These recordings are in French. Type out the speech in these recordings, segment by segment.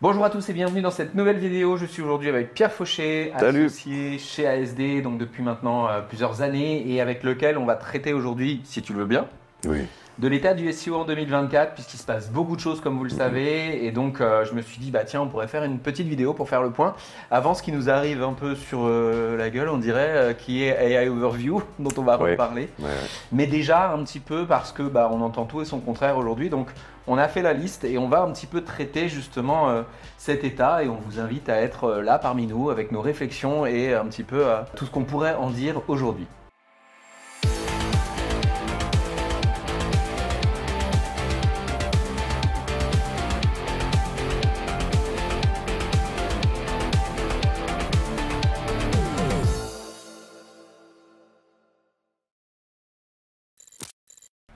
Bonjour à tous et bienvenue dans cette nouvelle vidéo. Je suis aujourd'hui avec Pierre Fauché, Salut. associé chez ASD, donc depuis maintenant plusieurs années, et avec lequel on va traiter aujourd'hui, si tu le veux bien, Oui. de l'état du SEO en 2024, puisqu'il se passe beaucoup de choses comme vous le savez, et donc je me suis dit, bah tiens, on pourrait faire une petite vidéo pour faire le point, avant ce qui nous arrive un peu sur la gueule, on dirait, qui est AI Overview, dont on va Ouais. reparler. Ouais. Mais déjà un petit peu parce que bah, on entend tout et son contraire aujourd'hui, donc on a fait la liste et on va un petit peu traiter justement cet état et on vous invite à être là parmi nous avec nos réflexions et un petit peu tout ce qu'on pourrait en dire aujourd'hui.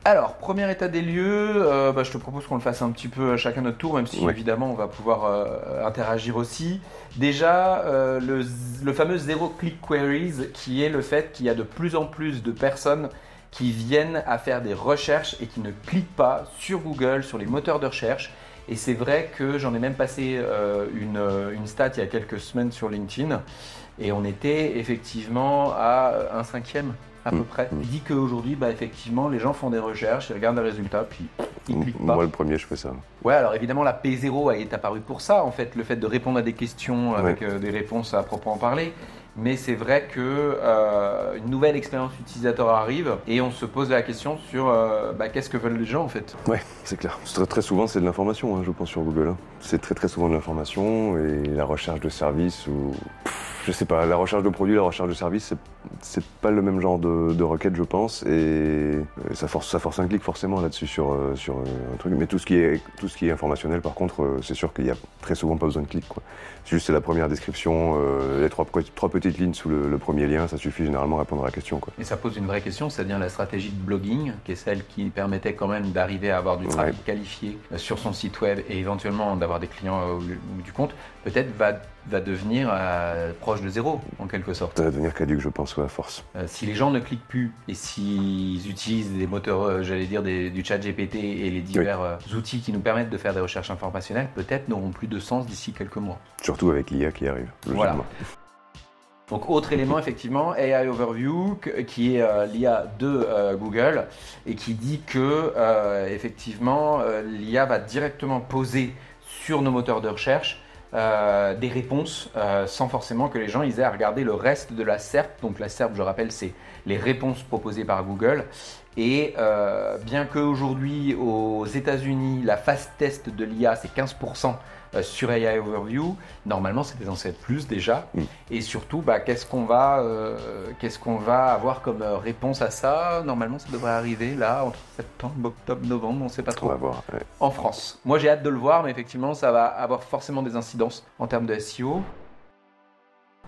Alors, premier état des lieux, je te propose qu'on le fasse un petit peu chacun notre tour, même si Ouais. évidemment on va pouvoir interagir aussi. Déjà, le fameux Zero Click Queries, qui est le fait qu'il y a de plus en plus de personnes qui viennent à faire des recherches et qui ne cliquent pas sur Google, sur les moteurs de recherche. Et c'est vrai que j'en ai même passé une stat il y a quelques semaines sur LinkedIn, et on était effectivement à un cinquième à peu près. Il dit qu'aujourd'hui, bah, effectivement, les gens font des recherches, ils regardent les résultats, puis ils cliquent pas. Moi, le premier, je fais ça. Ouais, alors évidemment, la P0 est apparue pour ça, en fait, le fait de répondre à des questions avec des réponses à proprement parler. Mais c'est vrai que une nouvelle expérience utilisateur arrive et on se pose la question sur qu'est-ce que veulent les gens en fait. Ouais, c'est clair. Très souvent, c'est de l'information, hein, je pense, sur Google. Hein. C'est très souvent de l'information et la recherche de services ou... je sais pas, la recherche de produits, la recherche de services, c'est pas le même genre de requête, je pense. Et ça force un clic forcément là-dessus sur un truc. Mais tout ce qui est informationnel, par contre, c'est sûr qu'il y a très souvent pas besoin de clic, quoi. C'est la première description, les trois petites lignes sous le premier lien, ça suffit généralement à répondre à la question, quoi. Et ça pose une vraie question, c'est-à-dire la stratégie de blogging, qui est celle qui permettait quand même d'arriver à avoir du trafic qualifié sur son site web et éventuellement d'avoir des clients au bout du compte, peut-être va devenir proche de zéro, en quelque sorte. Ça va devenir caduque, je pense, à force. Si les gens ne cliquent plus et s'ils utilisent des moteurs, du chat GPT et les divers outils qui nous permettent de faire des recherches informationnelles, peut-être n'auront plus de sens d'ici quelques mois. Surtout avec l'IA qui arrive. Voilà. Donc autre élément effectivement, AI Overview, qui est l'IA de Google et qui dit que effectivement l'IA va directement poser sur nos moteurs de recherche des réponses sans forcément que les gens aient à regarder le reste de la SERP. Donc la SERP, je rappelle, c'est les réponses proposées par Google. Et bien qu'aujourd'hui aux États-Unis, la phase test de l'IA c'est 15% sur AI Overview, normalement c'était censé être plus déjà. Et surtout, qu'est-ce qu'on va avoir comme réponse à ça? Normalement, ça devrait arriver là entre septembre, octobre, novembre, on ne sait pas trop. On va voir. Ouais. En France. Moi, j'ai hâte de le voir, mais effectivement, ça va avoir forcément des incidences en termes de SEO.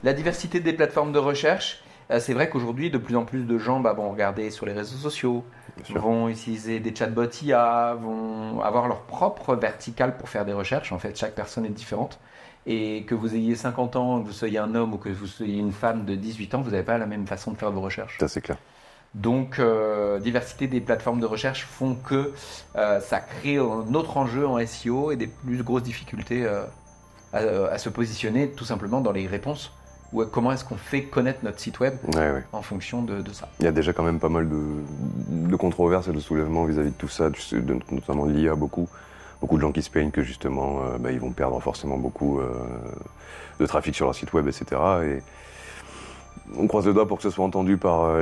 La diversité des plateformes de recherche. C'est vrai qu'aujourd'hui, de plus en plus de gens vont regarder sur les réseaux sociaux, vont utiliser des chatbots IA, vont avoir leur propre verticale pour faire des recherches. En fait, chaque personne est différente. Et que vous ayez 50 ans, que vous soyez un homme ou que vous soyez une femme de 18 ans, vous n'avez pas la même façon de faire vos recherches. Ça, c'est clair. Donc, diversité des plateformes de recherche font que ça crée un autre enjeu en SEO et des plus grosses difficultés à se positionner tout simplement dans les réponses. Ou comment est-ce qu'on fait connaître notre site web en fonction de ça. Il y a déjà quand même pas mal de controverses et de soulèvements vis-à-vis de tout ça, notamment de l'IA, beaucoup de gens qui se plaignent que justement ils vont perdre forcément beaucoup de trafic sur leur site web, etc. Et on croise le doigt pour que ce soit entendu par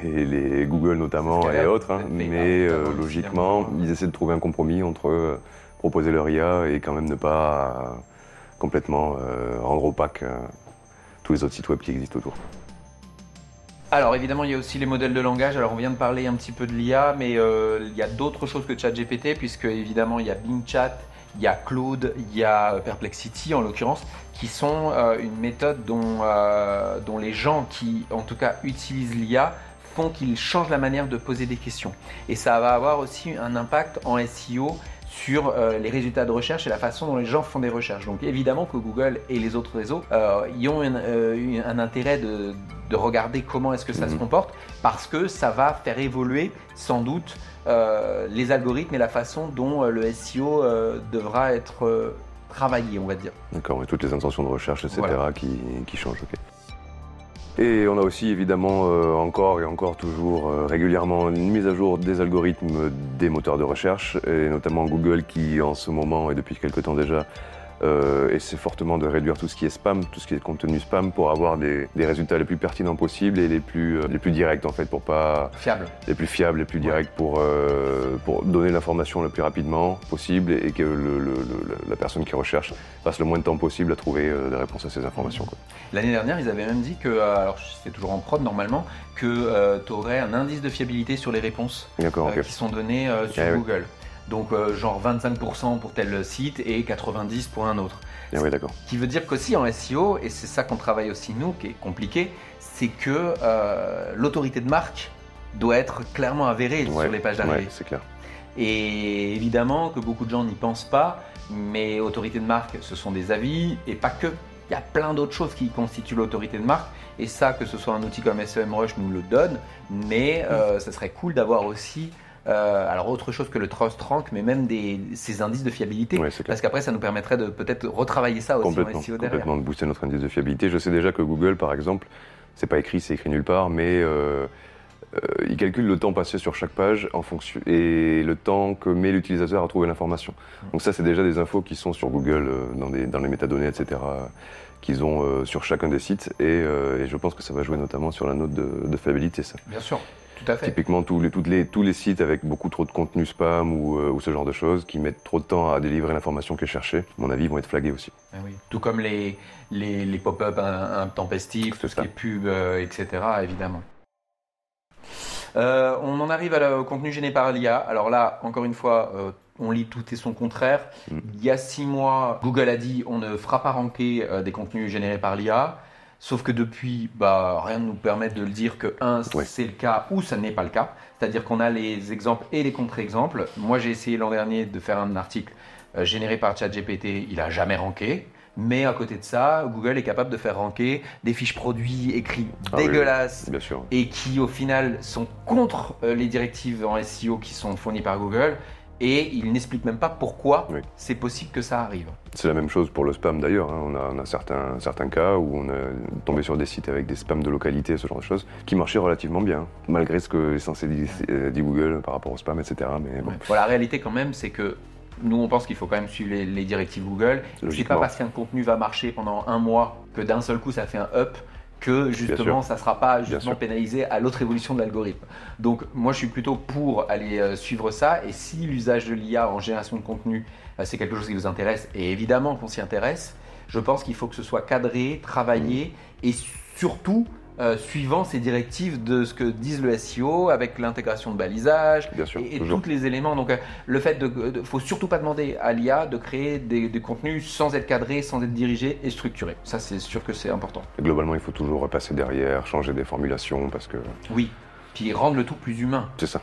les Google notamment et autres, hein, mais logiquement ils essaient de trouver un compromis entre proposer leur IA et quand même ne pas complètement rendre opaque tous les autres sites web qui existent autour. Alors évidemment, il y a aussi les modèles de langage. Alors on vient de parler un petit peu de l'IA, mais il y a d'autres choses que ChatGPT, puisque évidemment il y a Bing Chat, il y a Claude, il y a Perplexity en l'occurrence, qui sont une méthode dont les gens qui en tout cas utilisent l'IA font qu'ils changent la manière de poser des questions. Et ça va avoir aussi un impact en SEO sur les résultats de recherche et la façon dont les gens font des recherches. Donc évidemment que Google et les autres réseaux y ont un intérêt de regarder comment est-ce que ça se comporte, parce que ça va faire évoluer sans doute les algorithmes et la façon dont le SEO devra être travailler, on va dire. D'accord, et toutes les intentions de recherche, etc. Voilà. qui changent, ok. Et on a aussi évidemment encore et encore toujours régulièrement une mise à jour des algorithmes des moteurs de recherche, et notamment Google qui en ce moment et depuis quelque temps déjà essaie fortement de réduire tout ce qui est spam, tout ce qui est contenu spam pour avoir des résultats les plus pertinents possibles et les plus directs en fait, pour pas Fiable. les plus fiables, les plus directs pour donner l'information le plus rapidement possible et que la personne qui recherche passe le moins de temps possible à trouver des réponses à ces informations, quoi. L'année dernière, ils avaient même dit que, alors c'est toujours en prod normalement, que tu aurais un indice de fiabilité sur les réponses D'accord, ok. qui sont données sur Google. Donc genre 25% pour tel site et 90% pour un autre. Ah oui, d'accord. Ce qui veut dire qu'aussi en SEO, et c'est ça qu'on travaille aussi nous, qui est compliqué, c'est que l'autorité de marque doit être clairement avérée sur les pages d'arrivée. Ouais, c'est clair. Et évidemment que beaucoup de gens n'y pensent pas, mais autorité de marque, ce sont des avis et pas que. Il y a plein d'autres choses qui constituent l'autorité de marque, et ça, que ce soit un outil comme SEMrush nous le donne, mais ça serait cool d'avoir aussi alors autre chose que le Trust Rank, mais même ces indices de fiabilité, parce qu'après ça nous permettrait de peut-être retravailler ça aussi en SEO derrière. Complètement, de booster notre indice de fiabilité. Je sais déjà que Google, par exemple, c'est écrit nulle part, mais il calcule le temps passé sur chaque page en fonction et le temps que met l'utilisateur à trouver l'information. Donc ça, c'est déjà des infos qui sont sur Google dans les métadonnées, etc., qu'ils ont sur chacun des sites, et je pense que ça va jouer notamment sur la note de fiabilité, ça. Bien sûr. Tout à fait. Typiquement, tous les sites avec beaucoup trop de contenu spam ou ce genre de choses qui mettent trop de temps à délivrer l'information qui est cherchée, à mon avis, vont être flagués aussi. Ah oui. Tout comme les pop-up intempestifs, tout ce qui est pub, etc., évidemment. On en arrive au contenu généré par l'IA. Alors là, encore une fois, on lit tout et son contraire. Il y a 6 mois, Google a dit on ne fera pas ranker des contenus générés par l'IA. Sauf que depuis, rien ne nous permet de le dire que c'est le cas ou ça n'est pas le cas. C'est-à-dire qu'on a les exemples et les contre-exemples. Moi, j'ai essayé l'an dernier de faire un article généré par ChatGPT. Il n'a jamais ranké. Mais à côté de ça, Google est capable de faire ranker des fiches produits écrits dégueulasses et qui, au final, sont contre les directives en SEO qui sont fournies par Google. Et il n'explique même pas pourquoi c'est possible que ça arrive. C'est la même chose pour le spam d'ailleurs. On a certains cas où on est tombé sur des sites avec des spams de localité, ce genre de choses, qui marchaient relativement bien, malgré ce que est censé dire Google par rapport au spam, etc. Mais bon. Bon, la réalité quand même, c'est que nous, on pense qu'il faut quand même suivre les directives Google. C'est pas parce qu'un contenu va marcher pendant un mois que d'un seul coup ça fait un up que justement ça ne sera pas justement pénalisé à l'autre évolution de l'algorithme. Donc moi je suis plutôt pour aller suivre ça, et si l'usage de l'IA en génération de contenu c'est quelque chose qui vous intéresse, et évidemment qu'on s'y intéresse, je pense qu'il faut que ce soit cadré, travaillé et surtout suivant ces directives de ce que disent le SEO avec l'intégration de balisage et tous les éléments. Donc le fait faut surtout pas demander à l'IA de créer des contenus sans être cadré, sans être dirigé et structuré. Ça c'est sûr que c'est important. Et globalement il faut toujours repasser derrière, changer des formulations parce que... Oui, puis rendre le tout plus humain. C'est ça.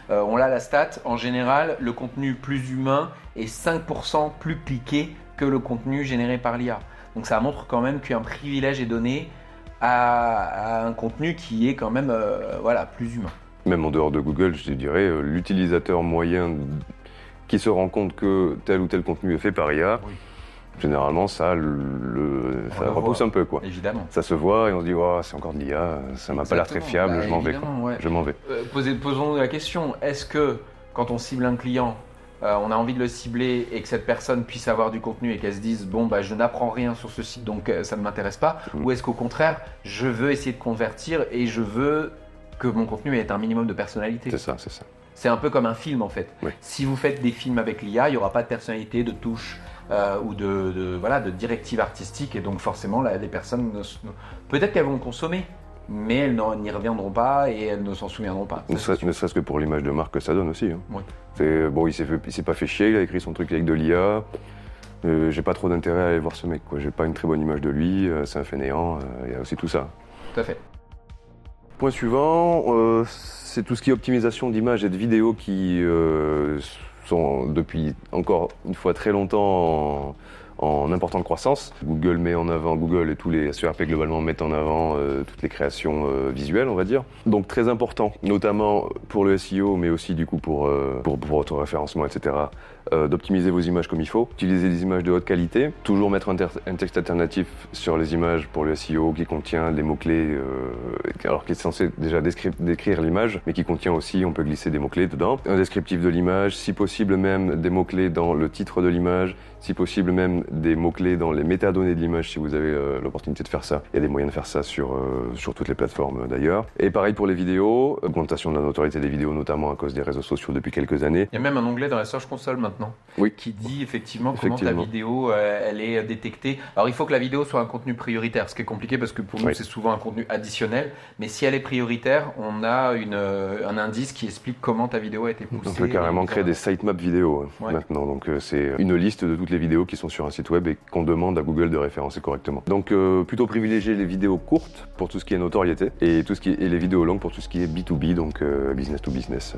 On a la stat, en général le contenu plus humain est 5% plus cliqué que le contenu généré par l'IA. Donc ça montre quand même qu'un privilège est donné à un contenu qui est quand même plus humain. Même en dehors de Google, je dirais, l'utilisateur moyen qui se rend compte que tel ou tel contenu est fait par IA, généralement ça repousse un peu, quoi. Évidemment. Ça se voit et on se dit c'est encore de l'IA, ça m'a pas l'air très fiable, je m'en vais. Je m'en vais. Posons-nous la question, est-ce que quand on cible un client, on a envie de le cibler et que cette personne puisse avoir du contenu et qu'elle se dise je n'apprends rien sur ce site donc ça ne m'intéresse pas, ou est-ce qu'au contraire je veux essayer de convertir et je veux que mon contenu ait un minimum de personnalité. C'est ça, c'est ça. C'est un peu comme un film en fait. Si vous faites des films avec l'IA, il n'y aura pas de personnalité, de touche ou de directive artistique, et donc forcément les personnes peut-être qu'elles vont consommer, mais elles n'y reviendront pas et elles ne s'en souviendront pas. Ne serait-ce que pour l'image de marque que ça donne aussi. Il s'est pas fait chier, il a écrit son truc avec de l'IA. J'ai pas trop d'intérêt à aller voir ce mec, quoi. J'ai pas une très bonne image de lui, c'est un fainéant, il y a aussi tout ça. Tout à fait. Point suivant, c'est tout ce qui est optimisation d'images et de vidéos qui sont depuis encore une fois très longtemps en importante croissance. Google met en avant, Google et tous les SERP globalement mettent en avant toutes les créations visuelles, on va dire. Donc très important, notamment pour le SEO, mais aussi du coup pour votre référencement, etc. D'optimiser vos images comme il faut, utiliser des images de haute qualité, toujours mettre un texte alternatif sur les images pour le SEO qui contient les mots-clés, alors qui est censé déjà décrire l'image, mais qui contient aussi, on peut glisser des mots-clés dedans. Un descriptif de l'image, si possible même des mots-clés dans le titre de l'image, si possible même des mots-clés dans les métadonnées de l'image si vous avez l'opportunité de faire ça. Il y a des moyens de faire ça sur toutes les plateformes d'ailleurs. Et pareil pour les vidéos, augmentation de la notoriété des vidéos notamment à cause des réseaux sociaux depuis quelques années. Il y a même un onglet dans la Search Console maintenant qui dit effectivement comment ta vidéo elle est détectée. Alors il faut que la vidéo soit un contenu prioritaire, ce qui est compliqué parce que pour nous c'est souvent un contenu additionnel, mais si elle est prioritaire, on a un indice qui explique comment ta vidéo a été poussée. On peut carrément créer des sitemaps vidéo maintenant, donc c'est une liste de toutes les vidéos qui sont sur un site web et qu'on demande à Google de référencer correctement. Donc plutôt privilégier les vidéos courtes pour tout ce qui est notoriété et les vidéos longues pour tout ce qui est B2B, donc business to business.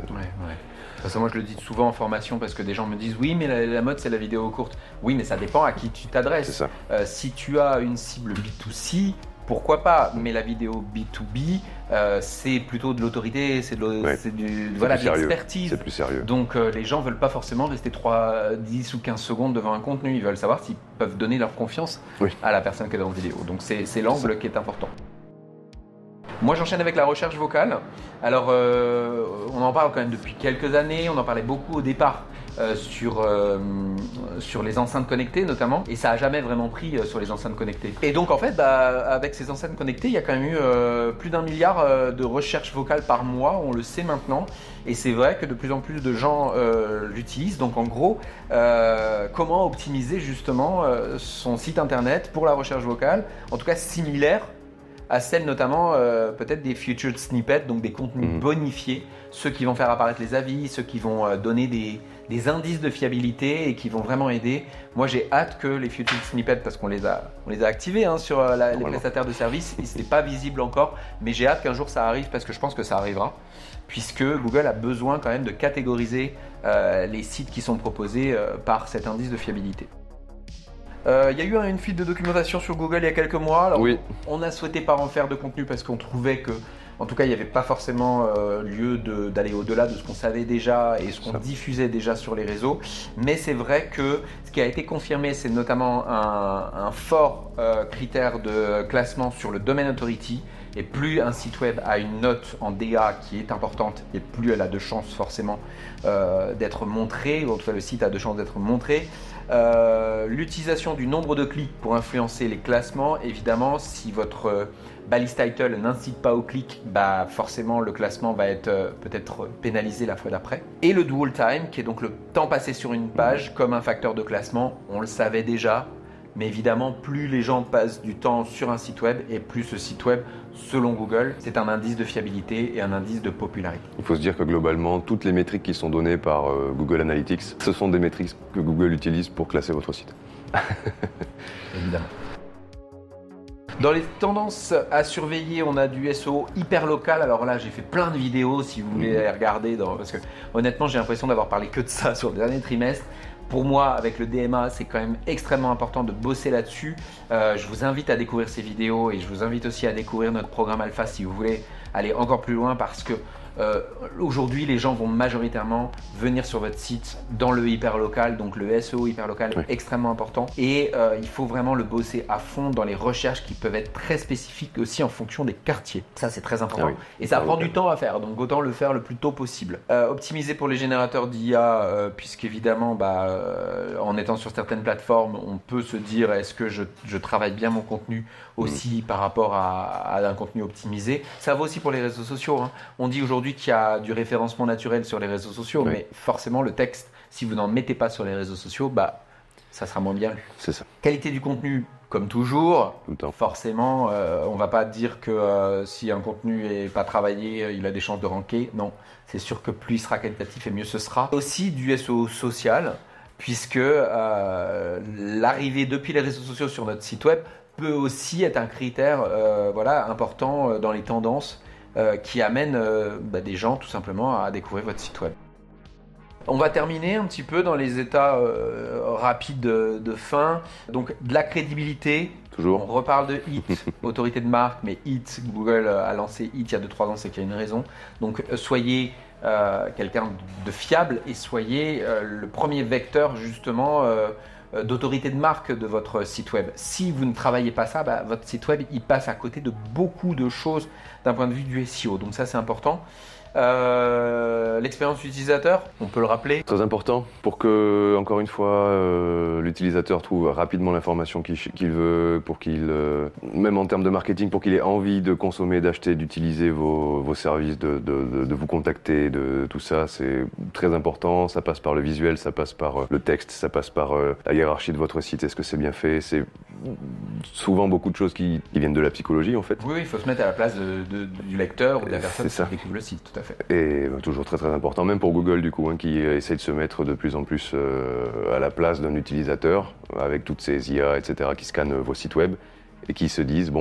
Parce que moi je le dis souvent en formation parce que des gens me disent oui mais la mode c'est la vidéo courte. Oui mais ça dépend à qui tu t'adresses. C'est ça. Si tu as une cible B2C, pourquoi pas, mais la vidéo B2B, c'est plutôt de l'autorité, c'est de l'expertise. C'est plus sérieux. Donc les gens ne veulent pas forcément rester 10 ou 15 secondes devant un contenu, ils veulent savoir s'ils peuvent donner leur confiance à la personne qui est dans la vidéo. Donc c'est l'angle qui est important. Moi j'enchaîne avec la recherche vocale. Alors on en parle quand même depuis quelques années, on en parlait beaucoup au départ sur les enceintes connectées notamment, et ça n'a jamais vraiment pris sur les enceintes connectées. Et donc en fait avec ces enceintes connectées il y a quand même eu plus d'1 milliard de recherches vocales par mois, on le sait maintenant, et c'est vrai que de plus en plus de gens l'utilisent. Donc en gros comment optimiser justement son site internet pour la recherche vocale, en tout cas similaire à celle notamment peut-être des featured snippets, donc des contenus bonifiés, ceux qui vont faire apparaître les avis, ceux qui vont donner des indices de fiabilité et qui vont vraiment aider. Moi j'ai hâte que les featured snippets, parce qu'on les a activés sur les prestataires de services, ce n'est pas visible encore, mais j'ai hâte qu'un jour ça arrive parce que je pense que ça arrivera, puisque Google a besoin quand même de catégoriser les sites qui sont proposés par cet indice de fiabilité. Il y a eu une fuite de documentation sur Google il y a quelques mois. Alors, on a souhaité pas en faire de contenu parce qu'on trouvait que, en tout cas, il n'y avait pas forcément lieu d'aller au-delà de ce qu'on savait déjà et ce qu'on diffusait déjà sur les réseaux. Mais c'est vrai que ce qui a été confirmé, c'est notamment un fort critère de classement sur le Domain Authority. Et plus un site web a une note en DA qui est importante, et plus elle a de chances forcément d'être montrée, ou en tout cas le site a de chances d'être montré. L'utilisation du nombre de clics pour influencer les classements, évidemment, si votre balise title n'incite pas au clic, forcément le classement va être peut-être pénalisé la fois d'après. Et le dwell time, qui est donc le temps passé sur une page comme un facteur de classement, on le savait déjà. Mais évidemment, plus les gens passent du temps sur un site web et plus ce site web, selon Google, c'est un indice de fiabilité et un indice de popularité. Il faut se dire que globalement, toutes les métriques qui sont données par Google Analytics, ce sont des métriques que Google utilise pour classer votre site. Évidemment. Dans les tendances à surveiller, on a du SEO hyper local. Alors là, j'ai fait plein de vidéos si vous voulez les regarder. Parce que honnêtement, j'ai l'impression d'avoir parlé que de ça sur le dernier trimestre. Pour moi, avec le DMA, c'est quand même extrêmement important de bosser là-dessus. Je vous invite à découvrir ces vidéos et je vous invite aussi à découvrir notre programme Alpha si vous voulez aller encore plus loin, parce que aujourd'hui, les gens vont majoritairement venir sur votre site dans le hyperlocal, donc le SEO hyperlocal est extrêmement important, et il faut vraiment le bosser à fond dans les recherches qui peuvent être très spécifiques aussi en fonction des quartiers. Ça, c'est très important et ça prend du temps à faire, donc autant le faire le plus tôt possible. Optimiser pour les générateurs d'IA, puisqu'évidemment, en étant sur certaines plateformes, on peut se dire est-ce que je travaille bien mon contenu aussi par rapport à un contenu optimisé. Ça vaut aussi pour les réseaux sociaux. On dit aujourd'hui qu'il y a du référencement naturel sur les réseaux sociaux, mais forcément le texte, si vous n'en mettez pas sur les réseaux sociaux, ça sera moins bien lu. C'est ça. Qualité du contenu, comme toujours, tout le temps. Forcément, on ne va pas dire que si un contenu n'est pas travaillé, il a des chances de ranker. Non, c'est sûr que plus il sera qualitatif et mieux ce sera. Aussi du SEO social, puisque l'arrivée depuis les réseaux sociaux sur notre site web peut aussi être un critère important dans les tendances qui amène des gens tout simplement à découvrir votre site web. On va terminer un petit peu dans les états rapides de fin. Donc de la crédibilité. Toujours. On reparle de HIT, autorité de marque, mais HIT, Google a lancé HIT il y a 2-3 ans, c'est qu'il y a une raison. Donc soyez quelqu'un de fiable et soyez le premier vecteur justement d'autorité de marque de votre site web. Si vous ne travaillez pas ça, votre site web il passe à côté de beaucoup de choses d'un point de vue du SEO. Donc ça c'est important. L'expérience utilisateur, on peut le rappeler. Très important pour que, encore une fois, l'utilisateur trouve rapidement l'information qu'il veut, pour qu'il, même en termes de marketing, pour qu'il ait envie de consommer, d'acheter, d'utiliser vos services, de vous contacter, de tout ça, c'est très important. Ça passe par le visuel, ça passe par le texte, ça passe par la hiérarchie de votre site. Est-ce que c'est bien fait? C'est souvent beaucoup de choses qui viennent de la psychologie, en fait. Oui, il faut se mettre à la place du lecteur ou de la personne qui découvre le site, tout à fait. Et toujours très très important, même pour Google du coup, qui essaye de se mettre de plus en plus à la place d'un utilisateur, avec toutes ces IA, etc., qui scannent vos sites web et qui se disent,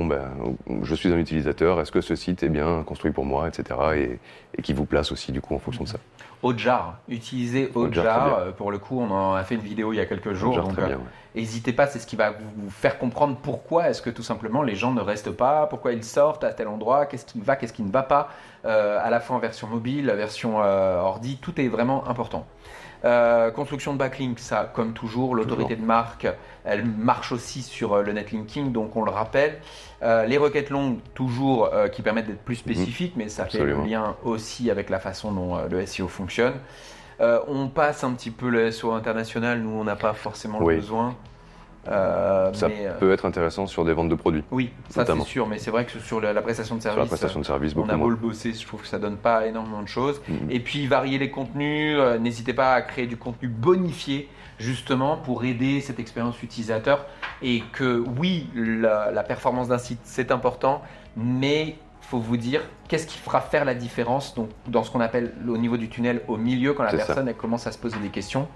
je suis un utilisateur, est-ce que ce site est bien construit pour moi, etc., et qui vous place aussi du coup en fonction de ça. Hotjar, utilisez Hotjar. Pour le coup, on en a fait une vidéo il y a quelques jours. Hotjar, donc, très bien, n'hésitez pas, c'est ce qui va vous faire comprendre pourquoi est-ce que tout simplement les gens ne restent pas, pourquoi ils sortent à tel endroit, qu'est-ce qui va, qu'est-ce qui ne va pas, à la fois en version mobile, la version ordi, tout est vraiment important. Construction de backlink, ça comme toujours, l'autorité de marque, elle marche aussi sur le netlinking, donc on le rappelle. Les requêtes longues, toujours qui permettent d'être plus spécifiques, mais ça fait le lien aussi avec la façon dont le SEO fonctionne. On passe un petit peu le SEO international, nous on n'a pas forcément le besoin. Ça peut être intéressant sur des ventes de produits. Oui, ça c'est sûr, mais c'est vrai que sur la prestation de service, on a beau le bosser, je trouve que ça donne pas énormément de choses. Et puis varier les contenus, n'hésitez pas à créer du contenu bonifié justement pour aider cette expérience utilisateur. Et que oui, la performance d'un site c'est important, mais faut vous dire qu'est-ce qui fera faire la différence donc, dans ce qu'on appelle au niveau du tunnel au milieu quand la personne elle commence à se poser des questions.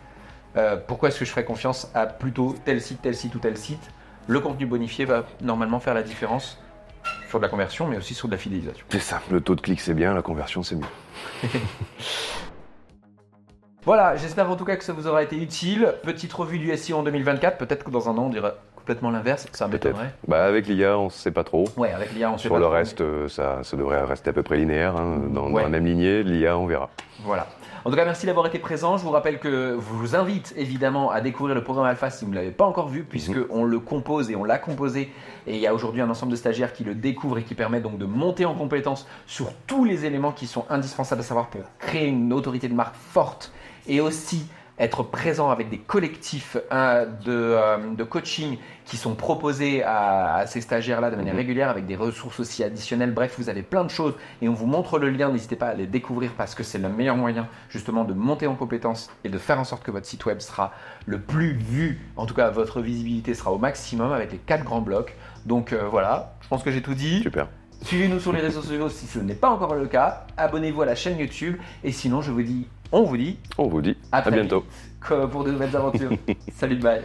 Pourquoi est-ce que je ferais confiance à plutôt tel site ou tel site? Le contenu bonifié va normalement faire la différence sur de la conversion, mais aussi sur de la fidélisation. C'est ça, le taux de clic c'est bien, la conversion c'est mieux. Voilà, j'espère en tout cas que ça vous aura été utile. Petite revue du SEO en 2024, peut-être que dans un an on dira complètement l'inverse, ça m'étonnerait. Avec l'IA on ne sait pas trop. Ouais, avec l'IA on sait pas trop. Sur le reste, ça devrait rester à peu près linéaire, dans la même lignée, l'IA on verra. Voilà. En tout cas, merci d'avoir été présent. Je vous rappelle que je vous invite évidemment à découvrir le programme Alpha si vous ne l'avez pas encore vu, puisqu'on le compose et on l'a composé. Et il y a aujourd'hui un ensemble de stagiaires qui le découvrent et qui permet donc de monter en compétence sur tous les éléments qui sont indispensables à savoir pour créer une autorité de marque forte et aussi être présent avec des collectifs de coaching qui sont proposés à ces stagiaires-là de manière régulière avec des ressources aussi additionnelles. Bref, vous avez plein de choses et on vous montre le lien. N'hésitez pas à les découvrir parce que c'est le meilleur moyen justement de monter en compétences et de faire en sorte que votre site web sera le plus vu. En tout cas, votre visibilité sera au maximum avec les 4 grands blocs. Donc voilà, je pense que j'ai tout dit. Super. Suivez-nous sur les réseaux sociaux si ce n'est pas encore le cas. Abonnez-vous à la chaîne YouTube. Et sinon, on vous dit à bientôt pour de nouvelles aventures. Salut, bye.